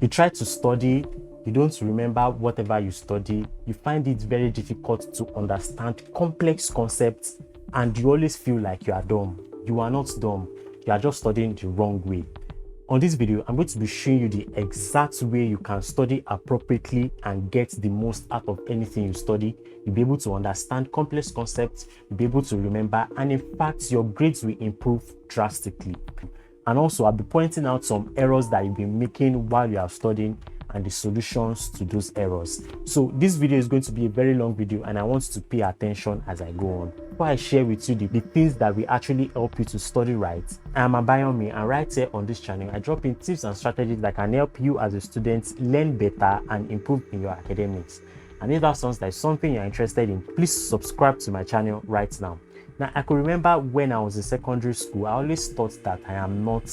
You try to study, you don't remember whatever you study, you find it very difficult to understand complex concepts, and you always feel like you are dumb. You are not dumb, you are just studying the wrong way. On this video, I'm going to be showing you the exact way you can study appropriately and get the most out of anything you study. You'll be able to understand complex concepts, you'll be able to remember, and in fact, your grades will improve drastically. And also, I'll be pointing out some errors that you've been making while you are studying and the solutions to those errors. So this video is going to be a very long video, and I want you to pay attention as I go on. Before I share with you the things that will actually help you to study right, I am Abayomi, and right here on this channel, I drop in tips and strategies that can help you as a student learn better and improve in your academics. And if that sounds like something you're interested in, please subscribe to my channel right now. Now, I could remember when I was in secondary school, I always thought that I am not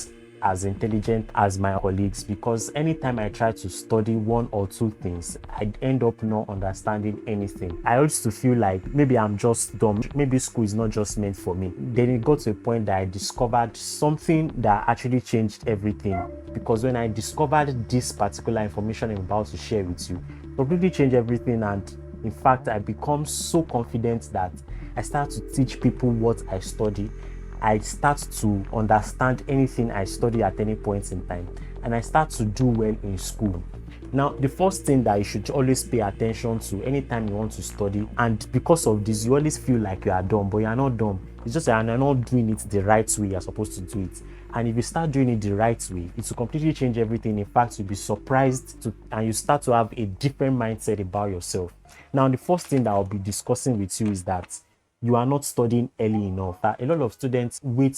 as intelligent as my colleagues, because anytime I try to study one or two things, I'd end up not understanding anything. I used to feel like maybe I'm just dumb, maybe school is not just meant for me. Then it got to a point that I discovered something that actually changed everything, because when I discovered this particular information I'm about to share with you, it completely changed everything. And in fact, I become so confident that I start to teach people what I study. I start to understand anything I study at any point in time, and I start to do well in school. Now, the first thing that you should always pay attention to anytime you want to study, and because of this, you always feel like you are dumb, but you are not dumb. It's just that you're not doing it the right way you're supposed to do it. And if you start doing it the right way, it will completely change everything. In fact, you'll be surprised and you start to have a different mindset about yourself. Now, the first thing that I'll be discussing with you is that you are not studying early enough. A lot of students wait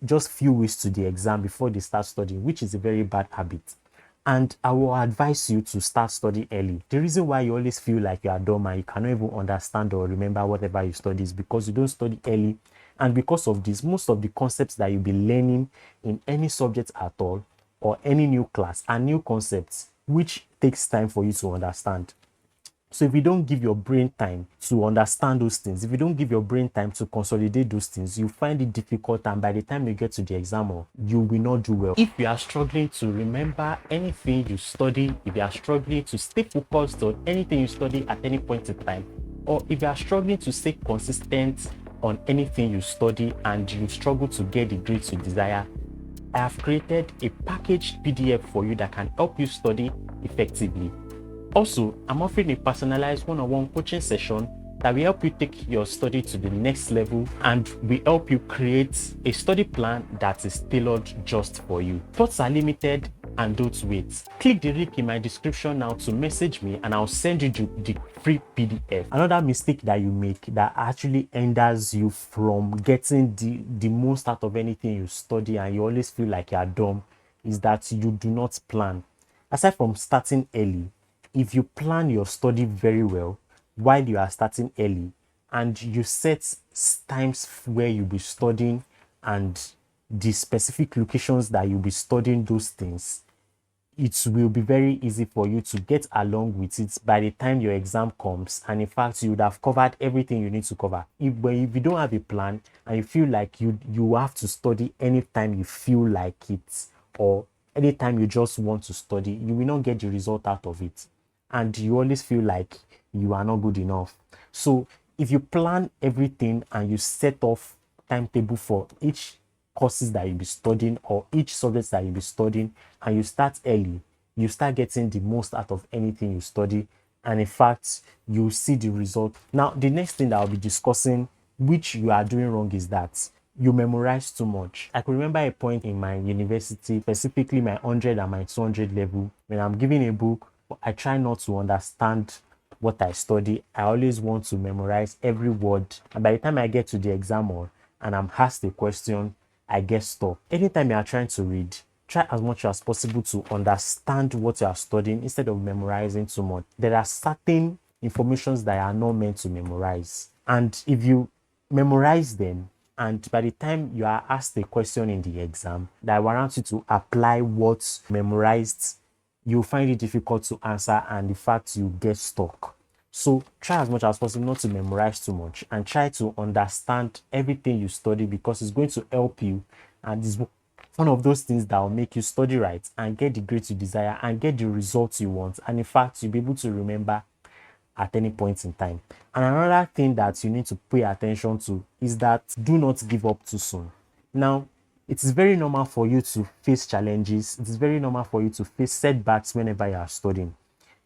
just few weeks to the exam before they start studying, which is a very bad habit. And I will advise you to start studying early. The reason why you always feel like you are dumb and you cannot even understand or remember whatever you study is because you don't study early. And because of this, most of the concepts that you'll be learning in any subject at all or any new class are new concepts, which takes time for you to understand. So if you don't give your brain time to understand those things, if you don't give your brain time to consolidate those things, you find it difficult, and by the time you get to the exam, you will not do well. If you are struggling to remember anything you study, if you are struggling to stay focused on anything you study at any point in time, or if you are struggling to stay consistent on anything you study and you struggle to get the grades you desire, I have created a packaged PDF for you that can help you study effectively. Also, I'm offering a personalized one-on-one coaching session that will help you take your study to the next level and will help you create a study plan that is tailored just for you. Thoughts are limited and don't wait. Click the link in my description now to message me and I'll send you the free PDF. Another mistake that you make that actually hinders you from getting the most out of anything you study and you always feel like you are dumb is that you do not plan. Aside from starting early, if you plan your study very well while you are starting early and you set times where you'll be studying and the specific locations that you'll be studying those things, it will be very easy for you to get along with it by the time your exam comes. And in fact, you would have covered everything you need to cover. If you don't have a plan and you feel like you have to study anytime you feel like it or anytime you just want to study, you will not get the result out of it. And you always feel like you are not good enough. So if you plan everything and you set off timetable for each courses that you'll be studying or each subject that you'll be studying, and you start early, you start getting the most out of anything you study, and in fact you see the result. Now, the next thing that I'll be discussing which you are doing wrong is that you memorize too much. I can remember a point in my university, specifically my 100 and my 200 level, when I'm giving a book, I try not to understand what I study. I always want to memorize every word. And by the time I get to the exam hall and I'm asked a question, I get stuck. Anytime you are trying to read, try as much as possible to understand what you are studying instead of memorizing too much. There are certain informations that are not meant to memorize. And if you memorize them, and by the time you are asked a question in the exam that warrants you to apply what's memorized, you'll find it difficult to answer, and in fact you get stuck. So try as much as possible not to memorize too much and try to understand everything you study, because it's going to help you and one of those things that will make you study right and get the grades you desire and get the results you want. And in fact, you'll be able to remember at any point in time. And another thing that you need to pay attention to is that do not give up too soon. Now, it is very normal for you to face challenges. It is very normal for you to face setbacks whenever you are studying.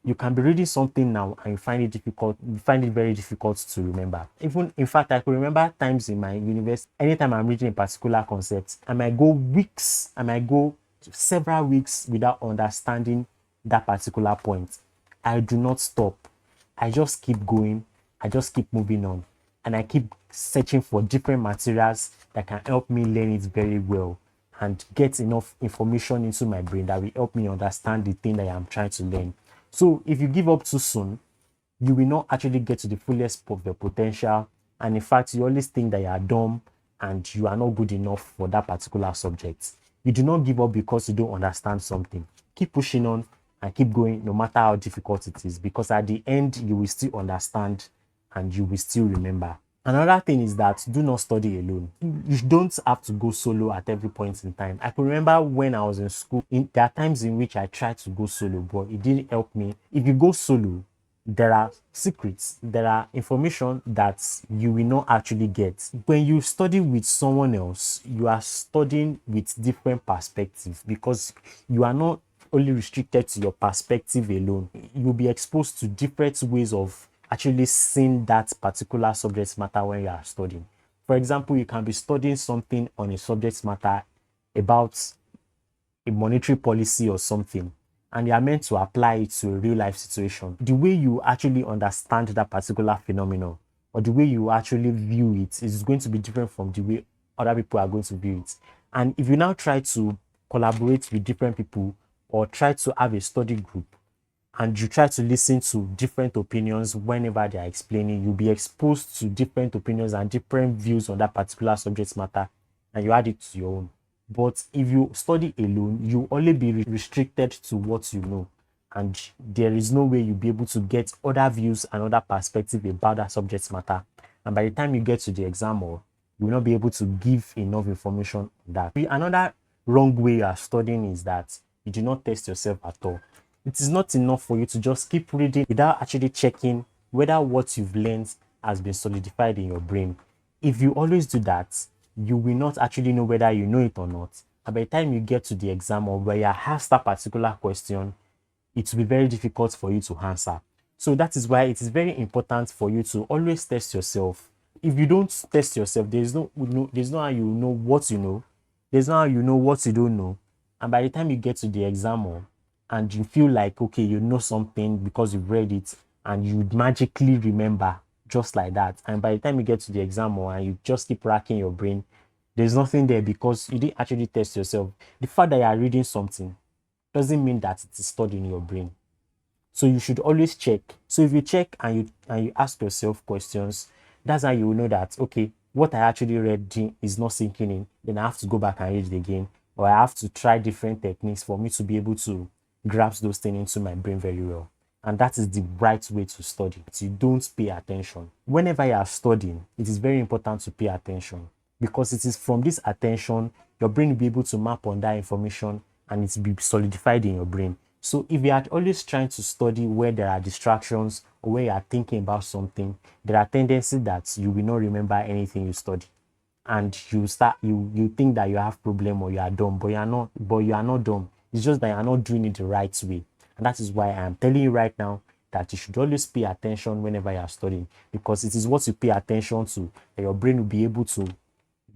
You can be reading something now and you find it difficult, you find it very difficult to remember. Even, in fact, I could remember times in my university, anytime I'm reading a particular concept, I might go weeks, I might go several weeks without understanding that particular point. I do not stop. I just keep going. I just keep moving on. And I keep searching for different materials that can help me learn it very well and get enough information into my brain that will help me understand the thing that I'm trying to learn. So if you give up too soon, you will not actually get to the fullest of your potential. And in fact, you always think that you are dumb and you are not good enough for that particular subject. You do not give up because you don't understand something. Keep pushing on and keep going no matter how difficult it is, because at the end, you will still understand and you will still remember. Another thing is that do not study alone. You don't have to go solo at every point in time. I can remember when I was in school, there are times in which I tried to go solo, but it didn't help me. If you go solo, there are secrets, there are information that you will not actually get. When you study with someone else, you are studying with different perspectives because you are not only restricted to your perspective alone. You'll be exposed to different ways of actually seeing that particular subject matter when you are studying. For example, you can be studying something on a subject matter about a monetary policy or something, and you are meant to apply it to a real life situation. The way you actually understand that particular phenomenon or the way you actually view it is going to be different from the way other people are going to view it. And if you now try to collaborate with different people or try to have a study group, and you try to listen to different opinions whenever they are explaining, you'll be exposed to different opinions and different views on that particular subject matter, and you add it to your own. But if you study alone, you only be restricted to what you know, and there is no way you'll be able to get other views and other perspectives about that subject matter. And by the time you get to the exam, or you will not be able to give enough information on that. Another wrong way you are studying is that you do not test yourself at all. It is not enough for you to just keep reading without actually checking whether what you've learned has been solidified in your brain. If you always do that, you will not actually know whether you know it or not. And by the time you get to the exam or where you are asked that particular question, it will be very difficult for you to answer. So that is why it is very important for you to always test yourself. If you don't test yourself, there's no how you know what you know. There's no how you know what you don't know. And by the time you get to the exam, and you feel like, okay, you know something because you've read it and you magically remember just like that. And by the time you get to the exam and you just keep racking your brain, there's nothing there because you didn't actually test yourself. The fact that you are reading something doesn't mean that it is stored in your brain. So you should always check. So if you check and you ask yourself questions, that's how you will know that, okay, what I actually read is not sinking in. Then I have to go back and read it again, or I have to try different techniques for me to be able to grasp those things into my brain very well. And that is the right way to study. You don't pay attention. Whenever you are studying, it is very important to pay attention, because it is from this attention your brain will be able to map on that information and it will be solidified in your brain. So if you are always trying to study where there are distractions or where you are thinking about something, there are tendencies that you will not remember anything you study. And you think that you have problem or you are dumb, but you are not dumb. It's just that you are not doing it the right way. And that is why I am telling you right now that you should always pay attention whenever you are studying, because it is what you pay attention to that your brain will be able to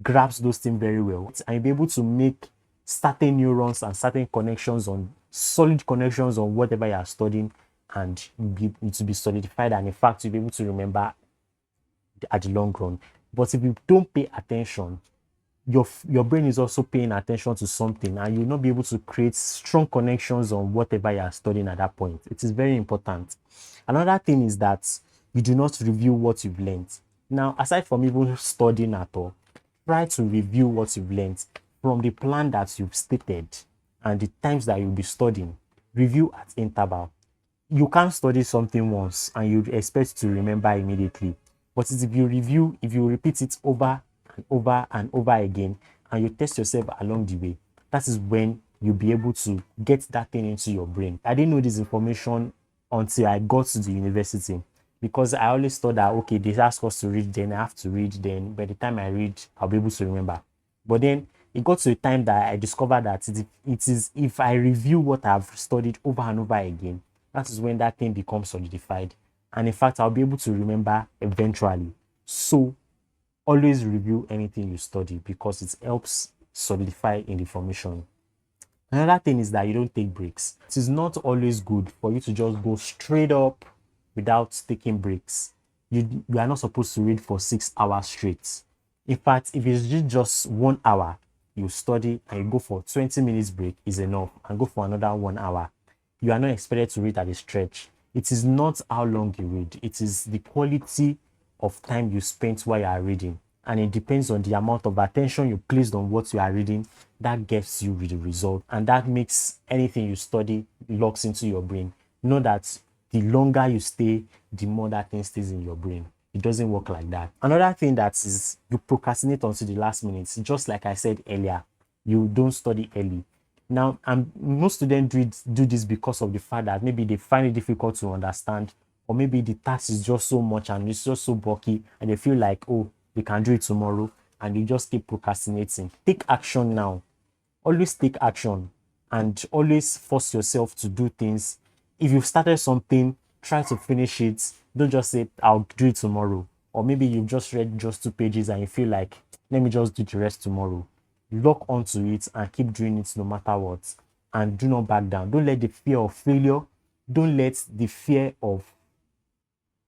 grasp those things very well, and you'll be able to make certain neurons and certain connections, on solid connections on whatever you are studying, and it will be solidified, and in fact you'll be able to remember at the long run. But if you don't pay attention, your brain is also paying attention to something, and you'll not be able to create strong connections on whatever you are studying at that point. It is very important. Another thing is that you do not review what you've learned. Now, aside from even studying at all, try to review what you've learned from the plan that you've stated and the times that you'll be studying. Review at interval. You can't study something once and you expect to remember immediately. But if you review, if you repeat it over and over and over again, and you test yourself along the way, that is when you'll be able to get that thing into your brain. I didn't know this information until I got to the university, because I always thought that, okay, they ask us to read, then I have to read, then by the time I read, I'll be able to remember. But then it got to a time that I discovered that it is if I review what I've studied over and over again, that is when that thing becomes solidified. And in fact, I'll be able to remember eventually. So always review anything you study, because it helps solidify in the formation. Another thing is that you don't take breaks. It is not always good for you to just go straight up without taking breaks. You are not supposed to read for 6 hours straight. In fact, if it's just 1 hour, you study and you go for 20 minutes break is enough, and go for another 1 hour. You are not expected to read at a stretch. It is not how long you read. It is the quality of time you spend while you are reading. And it depends on the amount of attention you placed on what you are reading that gets you the result. And that makes anything you study locks into your brain. Know that the longer you stay, the more that thing stays in your brain. It doesn't work like that. Another thing that is, you procrastinate until the last minute. Just like I said earlier, you don't study early. Now, most students do this because of the fact that maybe they find it difficult to understand, or maybe the task is just so much and it's just so bulky, and they feel like, oh, they can do it tomorrow, and they just keep procrastinating. Take action now. Always take action, and always force yourself to do things. If you've started something, try to finish it. Don't just say, I'll do it tomorrow. Or maybe you've just read just 2 pages and you feel like, let me just do the rest tomorrow. Lock onto it and keep doing it no matter what. And do not back down. Don't let the fear of failure, don't let the fear of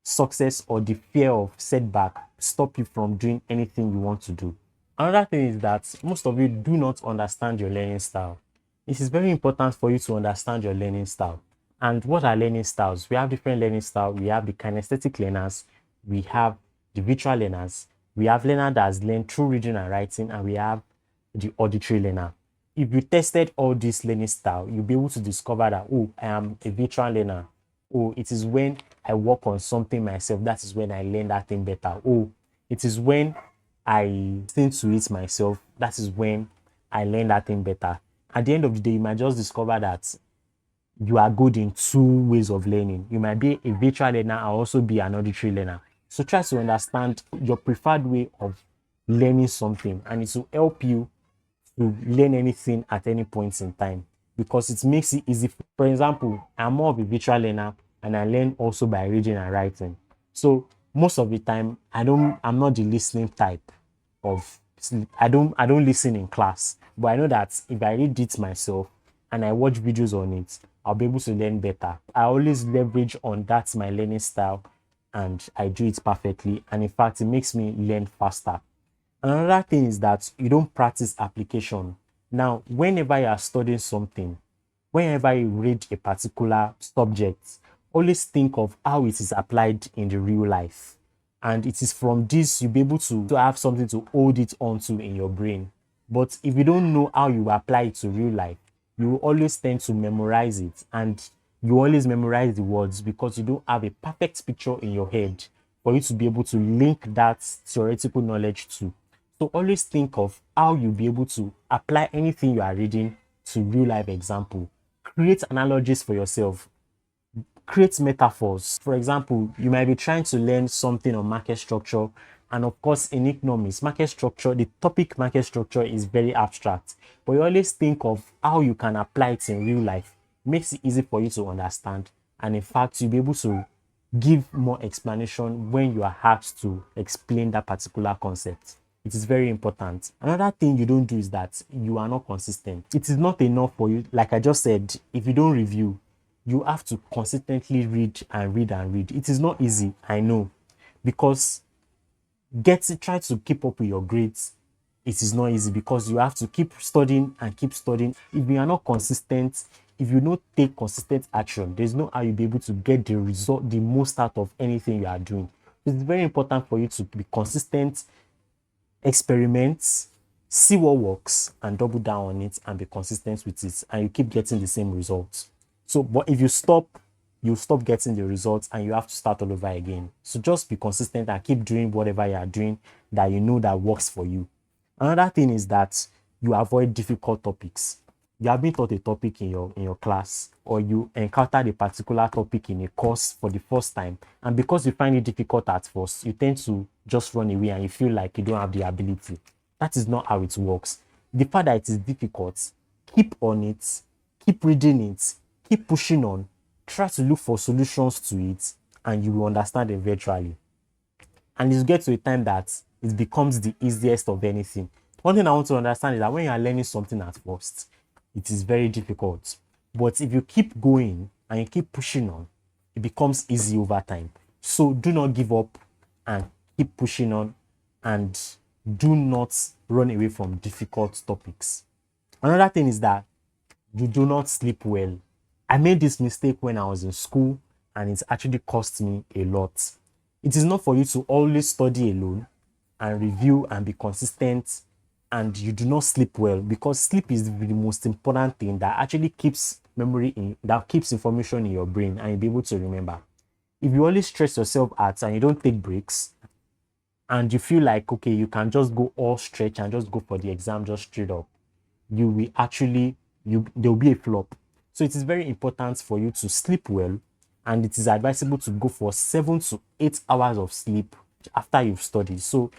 success or the fear of setback stop you from doing anything you want to do. Another thing is that most of you do not understand your learning style. It is very important for you to understand your learning style. And what are learning styles? We have different learning styles. We have the kinesthetic learners, we have the visual learners, we have learner that has learned through reading and writing, and we have the auditory learner. If you tested all these learning style, you'll be able to discover that, oh, I am a visual learner. Oh, it is when I work on something myself, that is when I learn that thing better. Oh, it is when I listen to it myself, that is when I learn that thing better. At the end of the day, you might just discover that you are good in 2 ways of learning. You might be a visual learner and also be an auditory learner. So try to understand your preferred way of learning something, and it will help you to learn anything at any point in time, because it makes it easy. For example, I'm more of a visual learner and I learn also by reading and writing. So most of the time, I'm not the listening type of, I don't listen in class, but I know that if I read it myself and I watch videos on it, I'll be able to learn better. I always leverage on that, my learning style, and I do it perfectly. And in fact, it makes me learn faster. Another thing is that you don't practice application. Now, whenever you are studying something, whenever you read a particular subject, always think of how it is applied in the real life. And it is from this you'll be able to have something to hold it onto in your brain. But if you don't know how you apply it to real life, you will always tend to memorize it. And you always memorize the words because you don't have a perfect picture in your head for you to be able to link that theoretical knowledge to. So always think of how you'll be able to apply anything you are reading to real life example. Create analogies for yourself. Create metaphors. For example, you might be trying to learn something on market structure. And of course, in economics, market structure, the topic market structure is very abstract. But you always think of how you can apply it in real life. It makes it easy for you to understand. And in fact, you'll be able to give more explanation when you are asked to explain that particular concept. It is very important. Another thing you don't do is that you are not consistent. It is not enough for you. Like I just said, if you don't review, you have to consistently read and read and read. It is not easy, I know, because try to keep up with your grades. It is not easy because you have to keep studying and keep studying. If you are not consistent, if you don't take consistent action, there's no how you'll be able to get the result, the most out of anything you are doing. It's very important for you to be consistent, experiment, see what works, and double down on it and be consistent with it, and you keep getting the same results. So, but if you stop getting the results and you have to start all over again. So just be consistent and keep doing whatever you are doing that you know that works for you. Another thing is that you avoid difficult topics. You have been taught a topic in your class, or you encountered a particular topic in a course for the first time, and because you find it difficult at first, you tend to just run away and you feel like you don't have the ability. That is not how it works. The fact that it is difficult, keep on it, keep reading it, keep pushing on, try to look for solutions to it, and you will understand eventually. And it gets to a time that it becomes the easiest of anything. One thing I want to understand is that when you are learning something at first, it is very difficult. But if you keep going and you keep pushing on, it becomes easy over time. So do not give up and keep pushing on, and do not run away from difficult topics. Another thing is that you do not sleep well. I made this mistake when I was in school, and it actually cost me a lot. It is not for you to always study alone and review and be consistent, and you do not sleep well, because sleep is the most important thing that actually keeps that keeps information in your brain, and you'll be able to remember. If you always stress yourself out and you don't take breaks, and you feel like, okay, you can just go all stretch and just go for the exam just straight up, you will actually, there will be a flop. So it is very important for you to sleep well, and it is advisable to go for 7 to 8 hours of sleep after you've studied. So